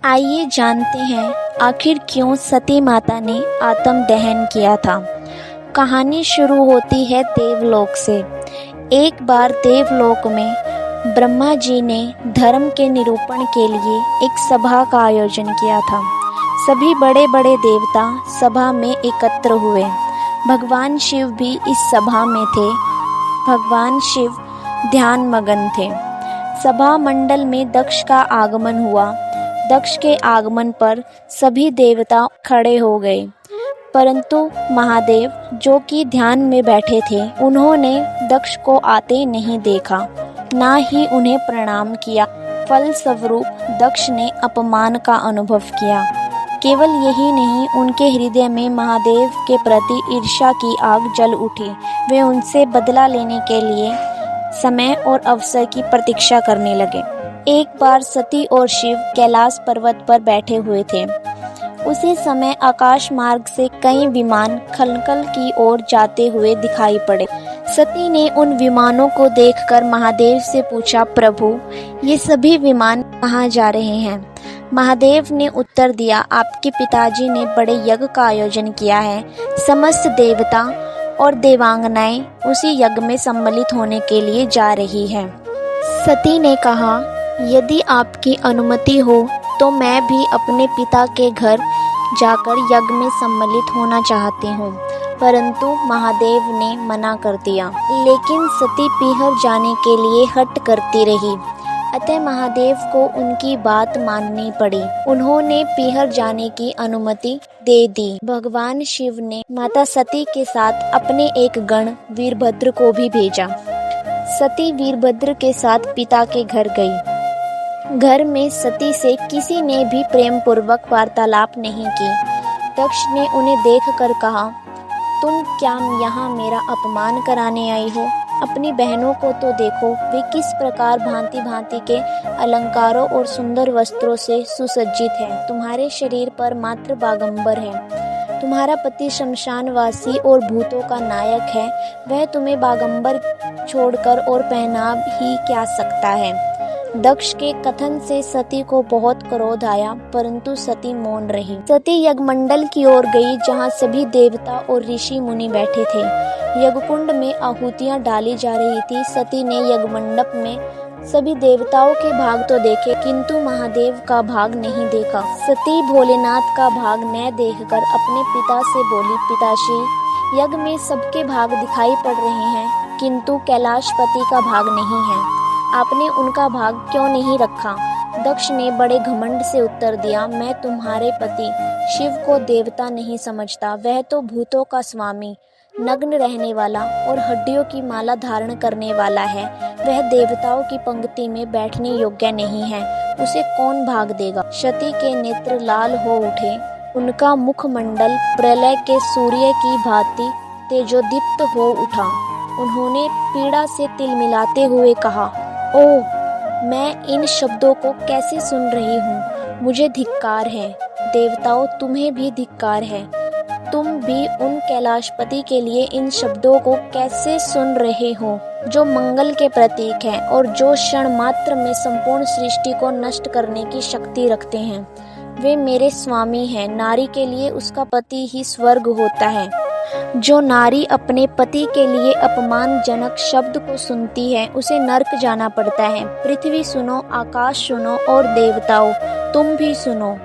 आइए जानते हैं आखिर क्यों सती माता ने आत्म दहन किया था। कहानी शुरू होती है देवलोक से। एक बार देवलोक में ब्रह्मा जी ने धर्म के निरूपण के लिए एक सभा का आयोजन किया था। सभी बड़े बड़े देवता सभा में एकत्र हुए। भगवान शिव भी इस सभा में थे। भगवान शिव ध्यान मगन थे। सभा मंडल में दक्ष का आगमन हुआ। दक्ष के आगमन पर सभी देवता खड़े हो गए, परंतु महादेव जो कि ध्यान में बैठे थे, उन्होंने दक्ष को आते नहीं देखा, ना ही उन्हें प्रणाम किया। फलस्वरूप दक्ष ने अपमान का अनुभव किया। केवल यही नहीं, उनके हृदय में महादेव के प्रति ईर्ष्या की आग जल उठी। वे उनसे बदला लेने के लिए समय और अवसर की प्रतीक्षा करने लगे। एक बार सती और शिव कैलाश पर्वत पर बैठे हुए थे। उसी समय आकाश मार्ग से कई विमान खलकल की ओर जाते हुए दिखाई पड़े। सती ने उन विमानों को देखकर महादेव से पूछा, प्रभु, ये सभी विमान कहाँ जा रहे हैं? महादेव ने उत्तर दिया, आपके पिताजी ने बड़े यज्ञ का आयोजन किया है। समस्त देवता और देवांगनाएं उसी यज्ञ में सम्मिलित होने के लिए जा रही हैं। सती ने कहा, यदि आपकी अनुमति हो तो मैं भी अपने पिता के घर जाकर यज्ञ में सम्मिलित होना चाहती हूँ, परंतु महादेव ने मना कर दिया। लेकिन सती पीहर जाने के लिए हट करती रही, अतः महादेव को उनकी बात माननी पड़ी। उन्होंने पीहर जाने की अनुमति दे दी। भगवान शिव ने माता सती के साथ अपने एक गण वीरभद्र को भी भेजा। सती वीरभद्र के साथ पिता के घर गई। घर में सती से किसी ने भी प्रेम पूर्वक वार्तालाप नहीं की। दक्ष ने उन्हें देखकर कहा, तुम क्या यहाँ मेरा अपमान कराने आई हो? अपनी बहनों को तो देखो, वे किस प्रकार भांति भांति के अलंकारों और सुंदर वस्त्रों से सुसज्जित हैं। तुम्हारे शरीर पर मात्र बागंबर है। तुम्हारा पति शमशानवासी और भूतों का नायक है। वह तुम्हें बागंबर छोड़कर और पहना ही क्या सकता है? दक्ष के कथन से सती को बहुत क्रोध आया, परंतु सती मौन रही। सती यज्ञमंडल की ओर गई, जहाँ सभी देवता और ऋषि मुनि बैठे थे। यज्ञकुंड में आहुतियां डाली जा रही थी। सती ने यज्ञमंडप में सभी देवताओं के भाग तो देखे, किंतु महादेव का भाग नहीं देखा। सती भोलेनाथ का भाग न देखकर अपने पिता से बोली, पिताश्री, यज्ञ में सबके भाग दिखाई पड़ रहे हैं, किंतु कैलाशपति का भाग नहीं है। आपने उनका भाग क्यों नहीं रखा? दक्ष ने बड़े घमंड से उत्तर दिया, मैं तुम्हारे पति शिव को देवता नहीं समझता। वह तो भूतों का स्वामी, नग्न रहने वाला और हड्डियों की माला धारण करने वाला है। वह देवताओं की पंक्ति में बैठने योग्य नहीं है। उसे कौन भाग देगा? सती के नेत्र लाल हो उठे। उनका मुखमंडल प्रलय के सूर्य की भांति तेजोदीप्त हो उठा। उन्होंने पीड़ा से तिलमिलाते हुए कहा, ओह, मैं इन शब्दों को कैसे सुन रही हूँ? मुझे धिक्कार है। देवताओं, तुम्हें भी धिक्कार है। तुम भी उन कैलाशपति के लिए इन शब्दों को कैसे सुन रहे हो, जो मंगल के प्रतीक हैं और जो क्षण मात्र में संपूर्ण सृष्टि को नष्ट करने की शक्ति रखते हैं। वे मेरे स्वामी हैं। नारी के लिए उसका पति ही स्वर्ग होता है। जो नारी अपने पति के लिए अपमानजनक शब्द को सुनती है, उसे नर्क जाना पड़ता है। पृथ्वी सुनो, आकाश सुनो और देवताओं, तुम भी सुनो।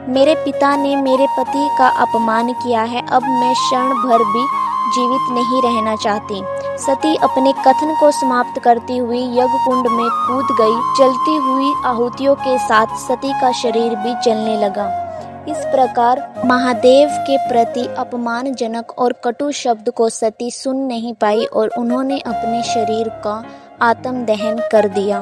मेरे पिता ने मेरे पति का अपमान किया है। अब मैं क्षण भर भी जीवित नहीं रहना चाहती। सती अपने कथन को समाप्त करती हुई यज्ञकुंड में कूद गई। जलती हुई आहुतियों के साथ सती का शरीर भी जलने लगा। इस प्रकार महादेव के प्रति अपमानजनक और कटु शब्द को सती सुन नहीं पाई और उन्होंने अपने शरीर का आत्म दहन कर दिया।